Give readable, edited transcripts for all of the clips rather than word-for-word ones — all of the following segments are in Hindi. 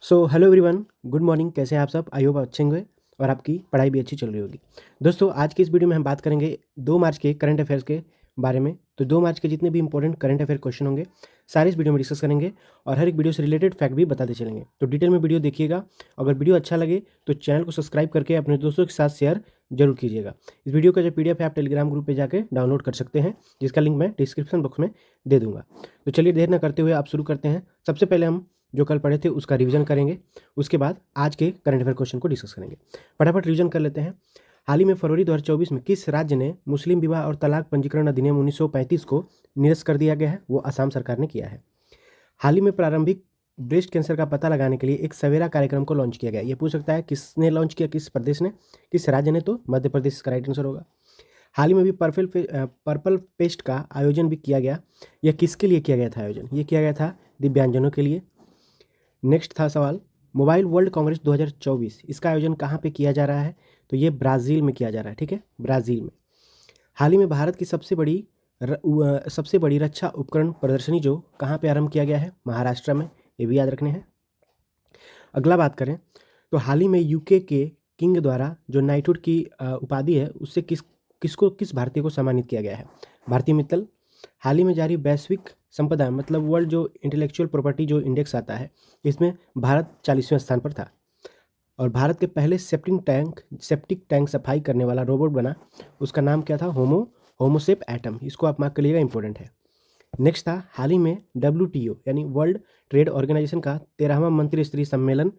Hello everyone, good morning. कैसे हैं आप सब? आई होप अच्छे होंगे और आपकी पढ़ाई भी अच्छी चल रही होगी। दोस्तों, आज की इस वीडियो में हम बात करेंगे 2 मार्च के करंट अफेयर्स के बारे में। तो 2 मार्च के जितने भी इंपॉर्टेंट करंट अफेयर क्वेश्चन होंगे, सारे इस वीडियो में डिस्कस करेंगे और हर एक वीडियो से रिलेटेड फैक्ट भी बताते चलेंगे। तो डिटेल में वीडियो देखिएगा। अगर वीडियो अच्छा लगे तो चैनल को सब्सक्राइब करके अपने दोस्तों के साथ शेयर जरूर कीजिएगा। इस वीडियो का जो पीडीएफ है आप टेलीग्राम ग्रुप पे जाके डाउनलोड कर सकते हैं, जिसका लिंक मैं डिस्क्रिप्शन बॉक्स में दे दूंगा। तो चलिए देर न करते हुए आप शुरू करते हैं। सबसे पहले हम जो कल पढ़े थे उसका रिवीजन करेंगे, उसके बाद आज के करंट अफेयर क्वेश्चन को डिस्कस करेंगे। फटाफट रिवीजन कर लेते हैं। हाल ही में फरवरी 2024 में किस राज्य ने मुस्लिम विवाह और तलाक पंजीकरण अधिनियम 1935 को निरस्त कर दिया गया है? वो असम सरकार ने किया है। हाल ही में प्रारंभिक ब्रेस्ट कैंसर का पता लगाने के लिए एक सवेरा कार्यक्रम को लॉन्च किया गया। ये पूछ सकता है किसने लॉन्च किया, किस प्रदेश ने, किस राज्य ने? तो मध्य प्रदेश इसका राइट आंसर होगा। हाल ही में भी पर्पल फेस्ट का आयोजन भी किया गया। यह किसके लिए किया गया था आयोजन? ये किया गया था दिव्यांगजनों के लिए। नेक्स्ट था सवाल, मोबाइल वर्ल्ड कांग्रेस 2024, इसका आयोजन कहाँ पे किया जा रहा है? तो ये ब्राज़ील में किया जा रहा है। ठीक है, ब्राज़ील में। हाल ही में भारत की सबसे बड़ी रक्षा उपकरण प्रदर्शनी जो कहाँ पे आरंभ किया गया है? महाराष्ट्र में। ये भी याद रखने हैं। अगला बात करें तो हाल ही में यूके के किंग द्वारा जो नाइटहुड की उपाधि है उससे किस भारतीय को सम्मानित किया गया है? भारती मित्तल। हाल ही में जारी वैश्विक संपदा मतलब वर्ल्ड जो इंटेलेक्चुअल प्रॉपर्टी जो इंडेक्स आता है, इसमें भारत 40वें स्थान पर था। और भारत के पहले सेप्टिक टैंक सफाई करने वाला रोबोट बना, उसका नाम क्या था? होमोसेप एटम। इसको आप मार्क कर लीजिएगा, इंपॉर्टेंट है। नेक्स्ट था हाल ही में WTO यानी वर्ल्ड ट्रेड ऑर्गेनाइजेशन का 13वां मंत्री स्तरीय सम्मेलन,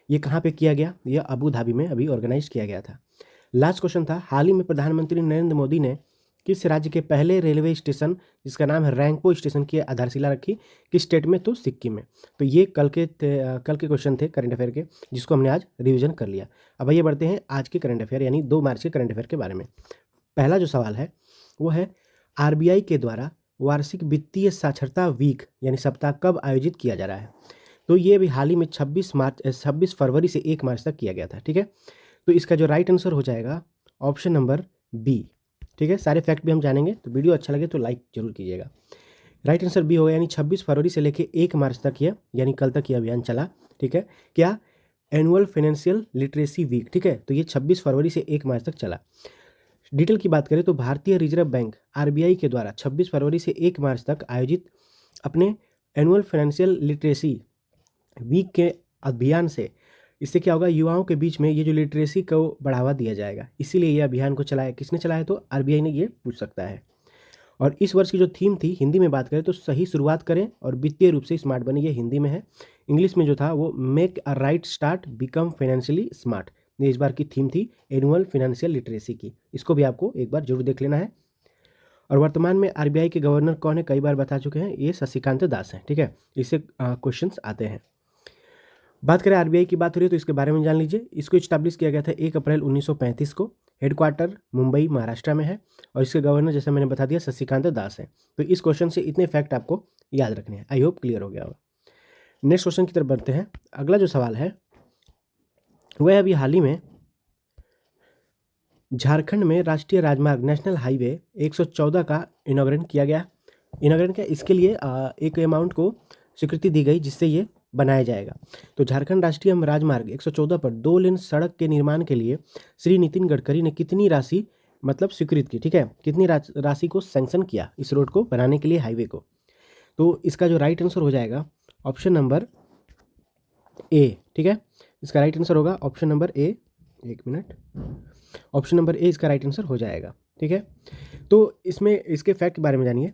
ये कहाँ पे किया गया? यह अबू धाबी में अभी ऑर्गेनाइज किया गया था। लास्ट क्वेश्चन था, हाल ही में प्रधानमंत्री नरेंद्र मोदी ने किस राज्य के पहले रेलवे स्टेशन जिसका नाम है रैंकपो स्टेशन की आधारशिला रखी? किस स्टेट में? तो सिक्किम में। तो ये कल के क्वेश्चन थे करंट अफेयर के, जिसको हमने आज रिवीजन कर लिया। अब आइए बढ़ते हैं आज के करंट अफेयर यानी 2 मार्च के करंट अफेयर के बारे में। पहला जो सवाल है वो है, RBI के द्वारा वार्षिक वित्तीय साक्षरता वीक यानी सप्ताह कब आयोजित किया जा रहा है? तो ये भी हाल ही में 26 फरवरी से 1 मार्च तक किया गया था। ठीक है, तो इसका जो राइट आंसर हो जाएगा ऑप्शन नंबर बी। ठीक है, सारे फैक्ट भी हम जानेंगे, तो वीडियो अच्छा लगे तो लाइक जरूर कीजिएगा। राइट आंसर बी होगा, यानी 26 फरवरी से लेकर 1 मार्च तक यह यानी कल तक ये अभियान चला। ठीक है, क्या? Annual financial literacy week. ठीक है, तो ये 26 फरवरी से 1 मार्च तक चला। डिटेल की बात करें तो भारतीय रिजर्व बैंक RBI के द्वारा 26 फरवरी से 1 मार्च तक आयोजित अपने एनुअल फाइनेंशियल लिटरेसी वीक के अभियान से इससे क्या होगा? युवाओं के बीच में ये जो लिटरेसी को बढ़ावा दिया जाएगा, इसीलिए ये अभियान को चलाया। किसने चलाया? तो RBI ने, ये पूछ सकता है। और इस वर्ष की जो थीम थी, हिंदी में बात करें तो सही शुरुआत करें और वित्तीय रूप से स्मार्ट बने, ये हिंदी में है। इंग्लिश में जो था वो make a right start become financially smart, ये इस बार की थीम थी एनुअल फाइनेंशियल लिटरेसी की। इसको भी आपको एक बार जरूर देख लेना है। और वर्तमान में RBI के गवर्नर कौन है? कई बार बता चुके हैं, ये शशिकांत दास हैं। ठीक है, इससे क्वेश्चंस आते हैं। बात करें RBI की, बात हो रही है तो इसके बारे में जान लीजिए। इसको इस्टेब्लिश किया गया था 1 अप्रैल 1935 को। हेडक्वार्टर मुंबई महाराष्ट्र में है और इसके गवर्नर जैसे मैंने बता दिया शशिकांत दास है। तो इस क्वेश्चन से इतने फैक्ट आपको याद रखने हैं। आई होप क्लियर हो गया होगा। नेक्स्ट क्वेश्चन की तरफ बढ़ते हैं। अगला जो सवाल है वह अभी हाल ही में झारखंड में राष्ट्रीय राजमार्ग नेशनल हाईवे 114 का इनॉग्रेशन किया गया। इनॉग्रेशन क्या? इसके लिए एक अमाउंट को स्वीकृति दी गई जिससे ये बनाया जाएगा। तो झारखंड राष्ट्रीय राजमार्ग 114 पर 2 लेन सड़क के निर्माण के लिए श्री नितिन गडकरी ने कितनी राशि मतलब स्वीकृत की? ठीक है, कितनी राशि को सैंक्शन किया इस रोड को बनाने के लिए, हाईवे को? तो इसका जो राइट आंसर हो जाएगा ऑप्शन नंबर ए। ठीक है, इसका राइट आंसर होगा ऑप्शन नंबर ए। एक मिनट, ऑप्शन नंबर ए इसका राइट आंसर हो जाएगा। ठीक है, तो इसमें इसके फैक्ट के बारे में जानिए।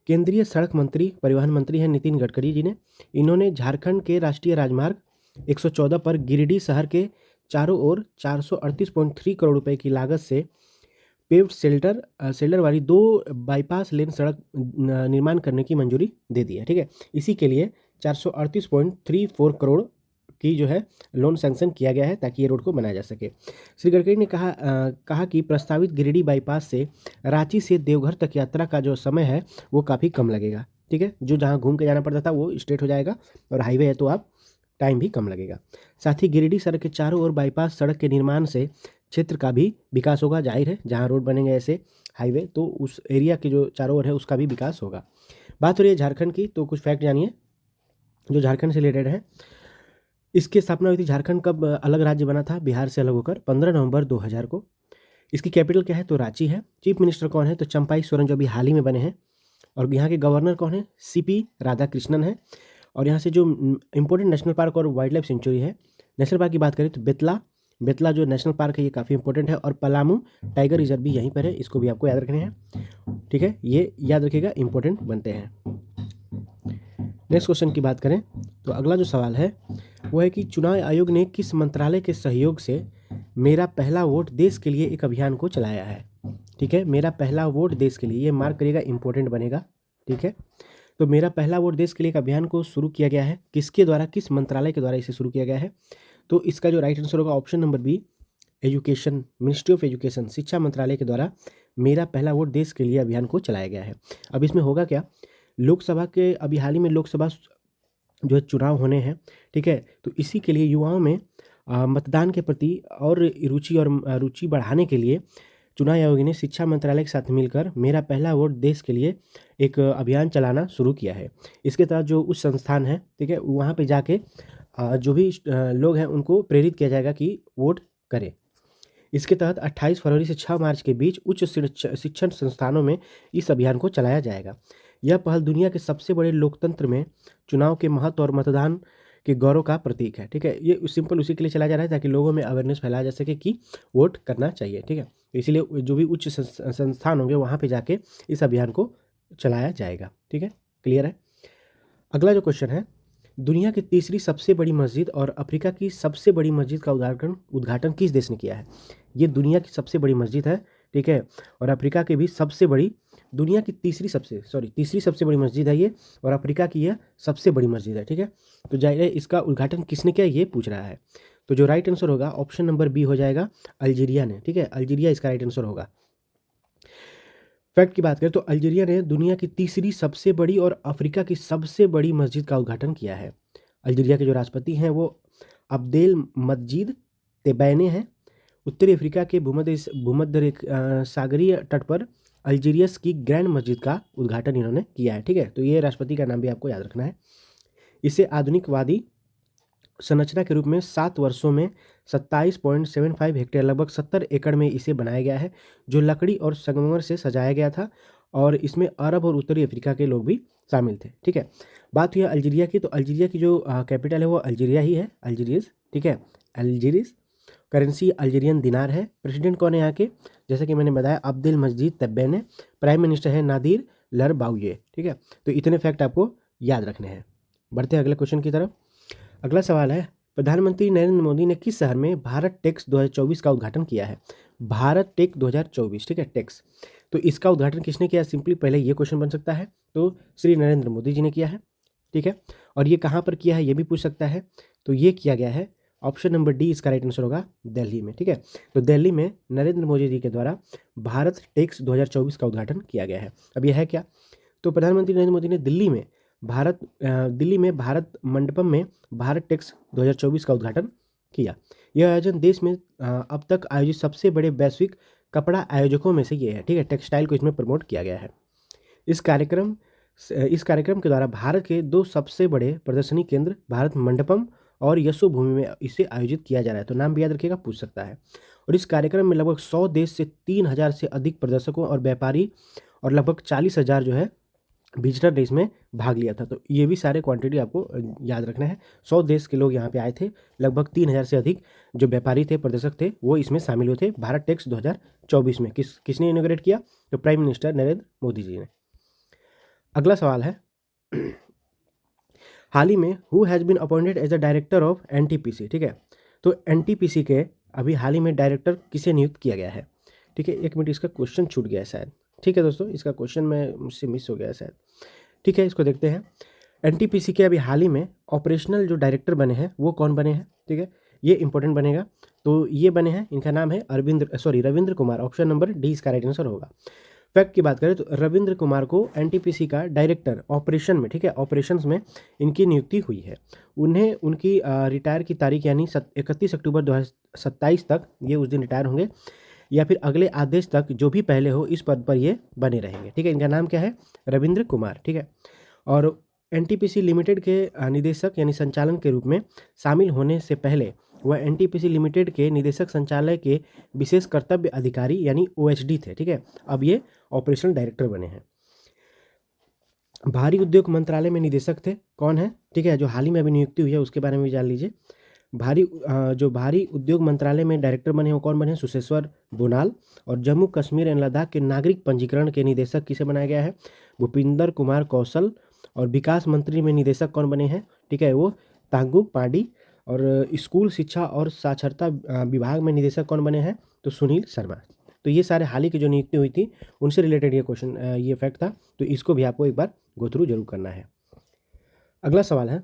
केंद्रीय सड़क मंत्री परिवहन मंत्री हैं नितिन गडकरी जी ने, इन्होंने झारखंड के राष्ट्रीय राजमार्ग 114 पर गिरिडीह शहर के चारों ओर 438.3 करोड़ रुपए की लागत से पेव्ड शेल्टर वाली 2 बाईपास लेन सड़क निर्माण करने की मंजूरी दे दी है। ठीक है, इसी के लिए 438.34 करोड़ की जो है लोन सैंक्शन किया गया है ताकि ये रोड को बनाया जा सके। श्री गडकरी ने कहा कि प्रस्तावित गिरिडीह बाईपास से रांची से देवघर तक यात्रा का जो समय है वो काफ़ी कम लगेगा। ठीक है, जो जहाँ घूम के जाना पड़ता था वो स्ट्रेट हो जाएगा और हाईवे है तो आप टाइम भी कम लगेगा। साथ ही गिरिडीह सड़क के चारों ओर बाईपास सड़क के निर्माण से क्षेत्र का भी विकास होगा। जाहिर है जहाँ रोड बनेंगे ऐसे हाईवे तो उस एरिया के जो चारों ओर है उसका भी विकास होगा। बात हो रही है झारखंड की, तो कुछ फैक्ट जानिए जो झारखंड से रिलेटेड है। इसकी स्थापना हुई थी, झारखंड कब अलग राज्य बना था बिहार से अलग होकर? 15 नवंबर 2000 को। इसकी कैपिटल क्या है? तो रांची है। चीफ मिनिस्टर कौन है? तो चंपाई सोरेन, जो अभी हाल ही में बने हैं। और यहाँ के गवर्नर कौन है? सीपी राधाकृष्णन है। और यहाँ से जो इंपॉर्टेंट नेशनल पार्क और वाइल्ड लाइफ सेंचुरी है, नेशनल पार्क की बात करें तो बेतला, बेतला जो नेशनल पार्क है ये काफ़ी इंपॉर्टेंट है। और पलामू टाइगर रिजर्व भी यहीं पर है, इसको भी आपको याद रखने हैं। ठीक है, ये याद रखिएगा, इंपॉर्टेंट बनते हैं। नेक्स्ट क्वेश्चन की बात करें तो अगला जो सवाल है वो है कि चुनाव आयोग ने किस मंत्रालय के सहयोग से मेरा पहला वोट देश के लिए एक अभियान को चलाया है? ठीक है, मेरा पहला वोट देश के लिए, ये मार्क करिएगा, इंपॉर्टेंट बनेगा। ठीक है, तो मेरा पहला वोट देश के लिए एक अभियान को शुरू किया गया है, किसके द्वारा, किस मंत्रालय के द्वारा इसे शुरू किया गया है? तो इसका जो राइट आंसर होगा option number B, education, ministry of education, शिक्षा मंत्रालय के द्वारा मेरा पहला वोट देश के लिए अभियान को चलाया गया है। अब इसमें होगा क्या, लोकसभा के अभी हाल ही में लोकसभा जो है चुनाव होने हैं। ठीक है, तो इसी के लिए युवाओं में मतदान के प्रति और रुचि बढ़ाने के लिए चुनाव आयोग ने शिक्षा मंत्रालय के साथ मिलकर मेरा पहला वोट देश के लिए एक अभियान चलाना शुरू किया है। इसके तहत जो उच्च संस्थान है, ठीक है, वहाँ पे जाके जो भी लोग हैं उनको प्रेरित किया जाएगा कि वोट करें। इसके तहत 28 फरवरी से 6 मार्च के बीच उच्च शिक्षण संस्थानों में इस अभियान को चलाया जाएगा। यह पहल दुनिया के सबसे बड़े लोकतंत्र में चुनाव के महत्व और मतदान के गौरव का प्रतीक है। ठीक है, ये सिंपल उसी के लिए चलाया जा रहा है ताकि लोगों में अवेयरनेस फैलाया जा सके कि वोट करना चाहिए। ठीक है, तो इसीलिए जो भी उच्च संस्थान होंगे वहाँ पे जाके इस अभियान को चलाया जाएगा। ठीक है, क्लियर है। अगला जो क्वेश्चन है, दुनिया की तीसरी सबसे बड़ी मस्जिद और अफ्रीका की सबसे बड़ी मस्जिद का उद्घाटन किस देश ने किया है? ये दुनिया की सबसे बड़ी मस्जिद है, ठीक है, और अफ्रीका की भी सबसे बड़ी, दुनिया की तीसरी सबसे बड़ी मस्जिद है ये, और अफ्रीका की यह सबसे बड़ी मस्जिद है। ठीक है, तो जाहिर इसका उद्घाटन किसने किया ये पूछ रहा है। तो जो राइट आंसर होगा ऑप्शन नंबर बी हो जाएगा, अल्जीरिया ने। ठीक है, अल्जीरिया इसका राइट आंसर होगा। फैक्ट की बात करें तो अल्जीरिया ने दुनिया की तीसरी सबसे बड़ी और अफ्रीका की सबसे बड़ी मस्जिद का उद्घाटन किया है। अल्जीरिया के जो राष्ट्रपति हैं वो अब्देल मजीद तेबैने हैं। उत्तरी अफ्रीका के भूमध्य सागरीय तट पर अल्जीरियस की ग्रैंड मस्जिद का उद्घाटन इन्होंने किया है। ठीक है, तो ये राष्ट्रपति का नाम भी आपको याद रखना है। इसे आधुनिकवादी संरचना के रूप में 7 वर्षों में 27.75 हेक्टेयर, लगभग 70 एकड़ में इसे बनाया गया है, जो लकड़ी और संगमरमर से सजाया गया था। और इसमें अरब और उत्तरी अफ्रीका के लोग भी शामिल थे। ठीक है, बात हुई अल्जीरिया की, तो अल्जीरिया की जो कैपिटल है वो अल्जीरिया ही है, अल्जीरियस। ठीक है, अल्जीरियस। करेंसी अल्जीरियन दिनार है। प्रेसिडेंट कौन है यहाँ के? जैसे कि मैंने बताया, अब्देल मजीद तेब्बेने। प्राइम मिनिस्टर है नादिर लरबाउये। ठीक है, तो इतने फैक्ट आपको याद रखने हैं। बढ़ते हैं अगले क्वेश्चन की तरफ। अगला सवाल है, प्रधानमंत्री नरेंद्र मोदी ने किस शहर में भारत टेक्स 2024 का उद्घाटन किया है? भारत टेक 2024, ठीक है, टेक्स। तो इसका उद्घाटन किसने किया? सिंपली पहले ये क्वेश्चन बन सकता है, तो श्री नरेंद्र मोदी जी ने किया है। ठीक है, और ये कहाँ पर किया है ये भी पूछ सकता है। तो ये किया गया है, ऑप्शन नंबर डी इसका राइट आंसर होगा, दिल्ली में। ठीक है, तो दिल्ली में नरेंद्र मोदी जी के द्वारा भारत टेक्स 2024 का उद्घाटन किया गया है। अब यह है क्या? तो प्रधानमंत्री नरेंद्र मोदी ने दिल्ली में भारत मंडपम में भारत टेक्स 2024 का उद्घाटन किया। यह आयोजन देश में अब तक आयोजित सबसे बड़े वैश्विक कपड़ा आयोजकों में से ये है। ठीक है, टेक्सटाइल को इसमें प्रमोट किया गया है। इस कार्यक्रम के द्वारा भारत के 2 सबसे बड़े प्रदर्शनी केंद्र भारत मंडपम और यशो भूमि में इसे आयोजित किया जा रहा है। तो नाम भी याद रखिएगा, पूछ सकता है। और इस कार्यक्रम में लगभग 100 देश से 3000 से अधिक प्रदर्शकों और व्यापारी और लगभग 40,000 जो है विजिटर ने इसमें भाग लिया था। तो ये भी सारे क्वांटिटी आपको याद रखना है। 100 देश के लोग यहाँ पे आए थे, लगभग 3000 से अधिक जो व्यापारी थे, प्रदर्शक थे, वो इसमें शामिल हुए थे भारत टेक्स 2024 में। किसने इनॉग्रेट किया? तो प्राइम मिनिस्टर नरेंद्र मोदी जी ने। अगला सवाल है, हाल ही में who has been appointed as the director of NTPC. ठीक है, तो एनटीपीसी के अभी हाल ही में डायरेक्टर किसे नियुक्त किया गया है? ठीक है, एक मिनट, इसका क्वेश्चन छूट गया है शायद। ठीक है दोस्तों, इसका क्वेश्चन मुझसे मिस हो गया है शायद। ठीक है, इसको देखते हैं। एनटीपीसी के अभी हाल ही में ऑपरेशनल जो डायरेक्टर बने हैं वो कौन बने हैं? ठीक है, ये इंपॉर्टेंट बनेगा। तो ये बने हैं, इनका नाम है Ravindra Kumar. Option number D इसका राइट आंसर होगा। फैक्ट की बात करें तो रविंद्र कुमार को एनटीपीसी का डायरेक्टर ऑपरेशन में, ठीक है, ऑपरेशंस में इनकी नियुक्ति हुई है। उन्हें उनकी रिटायर की तारीख यानी 31 अक्टूबर 2027 तक ये उस दिन रिटायर होंगे, या फिर अगले आदेश तक जो भी पहले हो इस पद पर ये बने रहेंगे। ठीक है, इनका नाम क्या है? रविंद्र कुमार। ठीक है, और एनटीपीसी लिमिटेड के निदेशक यानी संचालन के रूप में शामिल होने से पहले वह एनटीपीसी लिमिटेड के निदेशक संचालय के विशेष कर्तव्य अधिकारी यानी ओएचडी थे। ठीक है, अब ये ऑपरेशनल डायरेक्टर बने हैं। भारी उद्योग मंत्रालय में निदेशक थे, कौन है? ठीक है, जो हाल ही में अभी नियुक्ति हुई है उसके बारे में भी जान लीजिए। जो भारी उद्योग मंत्रालय में डायरेक्टर बने हैं वो कौन बने हैं? सुशेश्वर बोनाल। और जम्मू कश्मीर एंड लद्दाख के नागरिक पंजीकरण के निदेशक किसे बनाया गया है? भूपिंदर कुमार कौशल। और विकास मंत्री में निदेशक कौन बने हैं? ठीक है, वो तांगुक पांडी। और स्कूल शिक्षा और साक्षरता विभाग में निदेशक कौन बने हैं? तो सुनील शर्मा। तो ये सारे हाल ही की जो नियुक्ति हुई थी उनसे रिलेटेड ये क्वेश्चन, ये फैक्ट था, तो इसको भी आपको एक बार गो थ्रू जरूर करना है। अगला सवाल है,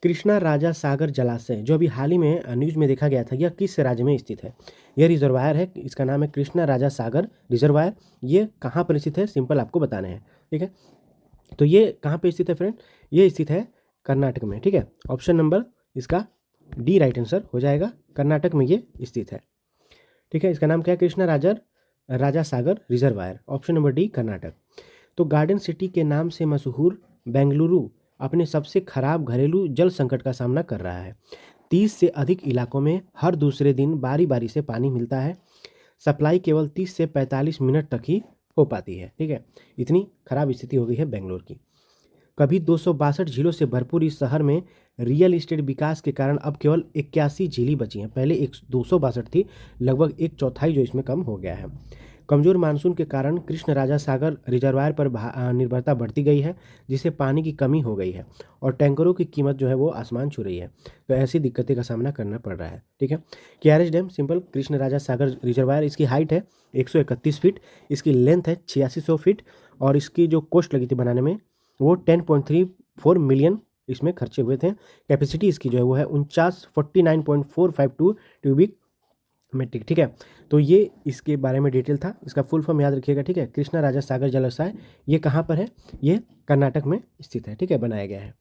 कृष्णा राजा सागर जलाशय जो अभी हाल ही में न्यूज में देखा गया था, यह किस राज्य में स्थित है? यह रिजर्वायर है, इसका नाम है कृष्णा राजा सागर रिजर्वायर। ये कहाँ पर स्थित है? सिंपल आपको बताना है। ठीक है, तो ये कहाँ पे स्थित है फ्रेंड? ये स्थित है कर्नाटक में। ठीक है, ऑप्शन नंबर इसका डी राइट आंसर हो जाएगा, कर्नाटक में ये स्थित है। ठीक है, इसका नाम क्या है? Krishna Raja Sagar reservoir, option number D Karnataka. तो गार्डन सिटी के नाम से मशहूर बेंगलुरु अपने सबसे खराब घरेलू जल संकट का सामना कर रहा है। 30 से अधिक इलाकों में हर दूसरे दिन बारी बारी से पानी मिलता है। सप्लाई केवल 30 से 45 मिनट तक ही हो पाती है। ठीक है, इतनी खराब स्थिति हो गई है बेंगलोर की। कभी 262 झीलों से भरपूर इस शहर में रियल एस्टेट विकास के कारण अब केवल 81 झीलें बची हैं। पहले 262 थी, लगभग 1/4 जो इसमें कम हो गया है। कमज़ोर मानसून के कारण कृष्ण राजा सागर रिजर्वायर पर निर्भरता बढ़ती गई है, जिससे पानी की कमी हो गई है और टैंकरों की कीमत जो है वो आसमान छू रही है। तो ऐसी दिक्कतें का सामना करना पड़ रहा है। ठीक है, केआरएस डैम सिंपल कृष्ण राजा सागर रिजर्वायर, इसकी हाइट है 131 फीट, इसकी लेंथ है 8600 फीट और इसकी जो कॉस्ट लगी थी बनाने में वो 10.34 मिलियन इसमें खर्चे हुए थे। कैपेसिटी इसकी जो है वो है 49.452 क्यूबिक मीट्रिक। ठीक है, तो ये इसके बारे में डिटेल था, इसका फुल फॉर्म याद रखिएगा। ठीक है, कृष्णा राजा सागर जलाशय ये कहाँ पर है? ये कर्नाटक में स्थित है। ठीक है, बनाया गया है।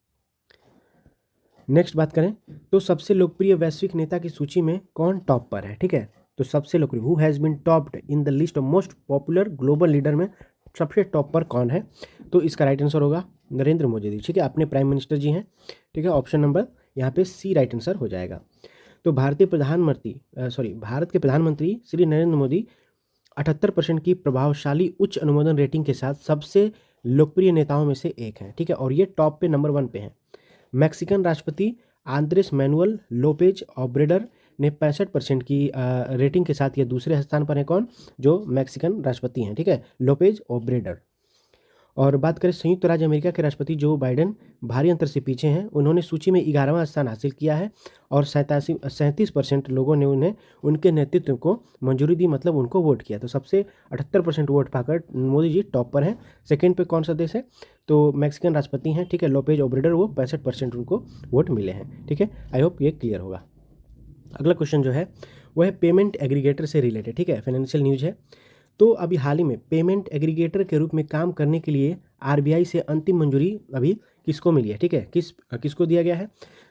नेक्स्ट बात करें तो सबसे लोकप्रिय वैश्विक नेता की सूची में कौन टॉप पर है? ठीक है, तो सबसे लोकप्रिय who has been topped in the list of most popular global leader में सबसे टॉप पर कौन है? तो इसका राइट आंसर होगा नरेंद्र मोदी जी। ठीक है, अपने प्राइम मिनिस्टर जी हैं। ठीक है, ऑप्शन नंबर यहाँ पे सी राइट आंसर हो जाएगा। तो भारत के प्रधानमंत्री श्री नरेंद्र मोदी 78% की प्रभावशाली उच्च अनुमोदन रेटिंग के साथ सबसे लोकप्रिय नेताओं में से एक हैं। ठीक है, और ये टॉप पे नंबर 1 पे हैं। मैक्सिकन राष्ट्रपति आंद्रेस मैनुअल लोपेज ऑब्रेडर ने 65% की रेटिंग के साथ ये दूसरे स्थान पर है। कौन? जो मैक्सिकन राष्ट्रपति हैं। ठीक है, लोपेज ऑब्रेडर। और बात करें संयुक्त राज्य अमेरिका के राष्ट्रपति जो बाइडेन भारी अंतर से पीछे हैं, उन्होंने सूची में 11वां स्थान हासिल किया है और 37% लोगों ने उन्हें उनके नेतृत्व को मंजूरी दी, मतलब उनको वोट किया। तो सबसे 78% वोट पाकर मोदी जी टॉप पर हैं। सेकेंड पे कौन सा देश है? तो मैक्सिकन राष्ट्रपति हैं। ठीक है, लोपेज ओब्रेडर, वो 65% उनको वोट मिले हैं। ठीक है, आई होप ये क्लियर होगा। अगला क्वेश्चन जो है वो है पेमेंट एग्रीगेटर से रिलेटेड। ठीक है, फाइनेंशियल न्यूज है। तो अभी हाल ही में पेमेंट एग्रीगेटर के रूप में काम करने के लिए आरबीआई से अंतिम मंजूरी अभी किसको मिली है? ठीक है, किसको दिया गया है?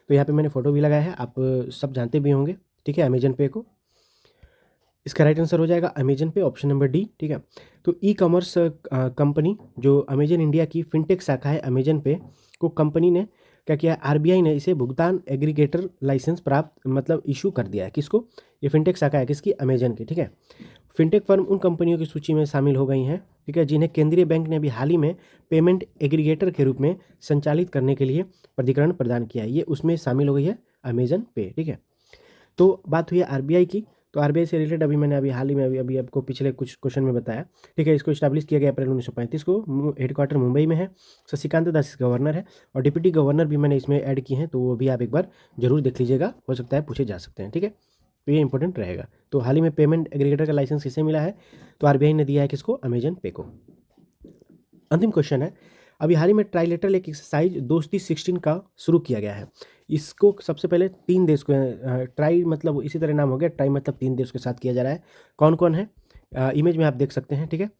तो यहाँ पे मैंने फोटो भी लगाया है, आप सब जानते भी होंगे। ठीक है, अमेजन पे को। इसका राइट आंसर हो जाएगा अमेजन पे, ऑप्शन नंबर डी। ठीक है, तो ई कॉमर्स कंपनी जो अमेजन इंडिया की फिनटेक शाखा है अमेजन पे को कंपनी ने क्या किया? आरबीआई ने इसे भुगतान एग्रीगेटर लाइसेंस प्राप्त मतलब इशू कर दिया है। किसको? ये फिनटेक शाखा है किसकी? अमेजन की। ठीक है, फिनटेक फर्म उन कंपनियों की सूची में शामिल हो गई हैं, ठीक है, जिन्हें केंद्रीय बैंक ने अभी हाल ही में पेमेंट एग्रीगेटर के रूप में संचालित करने के लिए प्राधिकरण प्रदान किया है। ये उसमें शामिल हो गई है अमेजन पे। ठीक है, तो बात हुई है आरबीआई की। तो आरबीआई से रिलेटेड अभी मैंने हाल ही में अभी आपको पिछले कुछ क्वेश्चन में बताया। ठीक है, इसको इस्टेब्लिश किया गया अप्रैल 1935 को। हेडक्वार्टर मुंबई में है। शशिकांत दास गवर्नर है और डिप्टी गवर्नर भी मैंने इसमें ऐड किए हैं, तो वो भी आप एक बार जरूर देख लीजिएगा, हो सकता है पूछे जा सकते हैं। ठीक है, तो ये इंपॉर्टेंट रहेगा। तो हाल ही में पेमेंट एग्रीगेटर का लाइसेंस किसे मिला है? तो आरबीआई ने दिया है किसको? अमेजन पे को। अंतिम क्वेश्चन है, अभी हाल ही में ट्राइलेटरल एक एक्सरसाइज दोस्ती 16 का शुरू किया गया है। इसको सबसे पहले 3 देश को, ट्राई मतलब इसी तरह नाम हो गया, ट्राई मतलब 3 देश के साथ किया जा रहा है। कौन कौन है? इमेज में आप देख सकते हैं। ठीक है,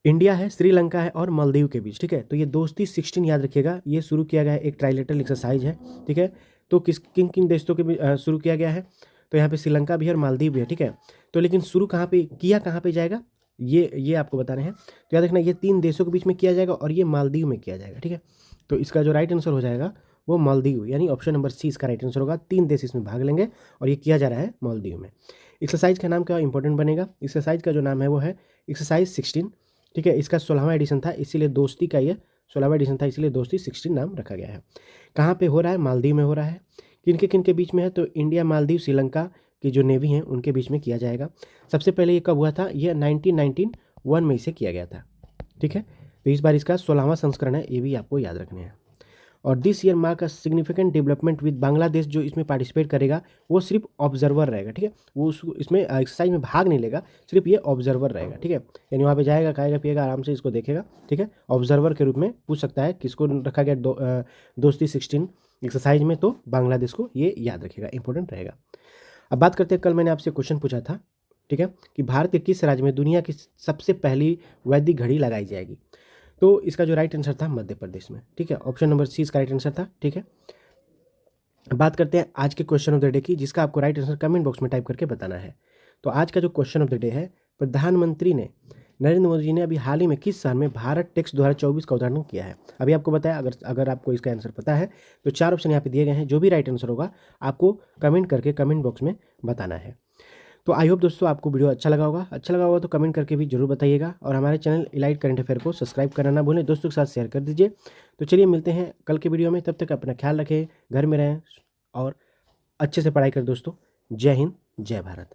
इंडिया है, श्रीलंका है और मालदीव के बीच। ठीक है, तो ये दोस्ती 16 याद रखिएगा, ये शुरू किया गया है, एक ट्राइलेटरल एक्सरसाइज है। ठीक है, तो किन किन देशों के बीच शुरू किया गया है? तो यहाँ पे श्रीलंका भी है और मालदीव भी है। ठीक है, तो लेकिन शुरू कहाँ पे जाएगा ये आपको बताने हैं। तो याद रखना, ये 3 देशों के बीच में किया जाएगा और ये मालदीव में किया जाएगा। ठीक है, तो इसका जो राइट आंसर हो जाएगा वो मालदीव, यानी ऑप्शन नंबर सी इसका राइट आंसर होगा। 3 देश इसमें भाग लेंगे और ये किया जा रहा है मालदीव में। एक्सरसाइज का नाम क्या इंपॉर्टेंट बनेगा? एक्सरसाइज का जो नाम है वो है एक्सरसाइज 16, ठीक है। इसका 16वां एडिशन था, इसीलिए दोस्ती का ये 16वां एडिशन था, इसीलिए दोस्ती 16 नाम रखा गया है। कहाँ पे हो रहा है? मालदीव में हो रहा है। किन के बीच में है? तो इंडिया, मालदीव, श्रीलंका की जो नेवी हैं उनके बीच में किया जाएगा। सबसे पहले ये कब हुआ था? ये 1991 में इसे किया गया था, ठीक है। तो इस बार इसका 16वां संस्करण है, ये भी आपको याद रखने हैं। और this year mark a significant development with Bangladesh, जो इसमें पार्टिसिपेट करेगा वो सिर्फ ऑब्जर्वर रहेगा, ठीक है। वो इसमें एक्सरसाइज में भाग नहीं लेगा, सिर्फ ये ऑब्जर्वर रहेगा, ठीक है। यानी वहाँ पे जाएगा, खाएगा पिएगा, आराम से इसको देखेगा, ठीक है। ऑब्जर्वर के रूप में पूछ सकता है किसको रखा गया दोस्ती 16 एक्सरसाइज में, तो बांग्लादेश को ये याद रखेगा, इंपॉर्टेंट रहेगा। अब बात करते हैं, कल मैंने आपसे क्वेश्चन पूछा था, ठीक है, कि भारत के किस राज्य में दुनिया की सबसे पहली वैदिक घड़ी लगाई जाएगी? तो इसका जो राइट आंसर था मध्य प्रदेश में, ठीक है। ऑप्शन नंबर सी इसका राइट आंसर था, ठीक है। बात करते हैं आज के क्वेश्चन ऑफ द डे की, जिसका आपको राइट आंसर कमेंट बॉक्स में टाइप करके बताना है। तो आज का जो क्वेश्चन ऑफ द डे है, प्रधानमंत्री ने नरेंद्र मोदी जी ने अभी हाल ही में किस साल में भारत टेक्स 2024 का उद्घाटन किया है? अभी आपको बताया, अगर आपको इसका आंसर पता है तो 4 ऑप्शन यहाँ पे दिए गए हैं, जो भी राइट आंसर होगा आपको कमेंट करके कमेंट बॉक्स में बताना है। तो आई होप दोस्तों आपको वीडियो अच्छा लगा होगा तो कमेंट करके भी जरूर बताइएगा, और हमारे चैनल इलाइट करंट अफेयर को सब्सक्राइब करना ना भूलें, दोस्तों के साथ शेयर कर दीजिए। तो चलिए मिलते हैं कल के वीडियो में, तब तक अपना ख्याल रखें, घर में रहें और अच्छे से पढ़ाई करें दोस्तों। जय हिंद, जय भारत।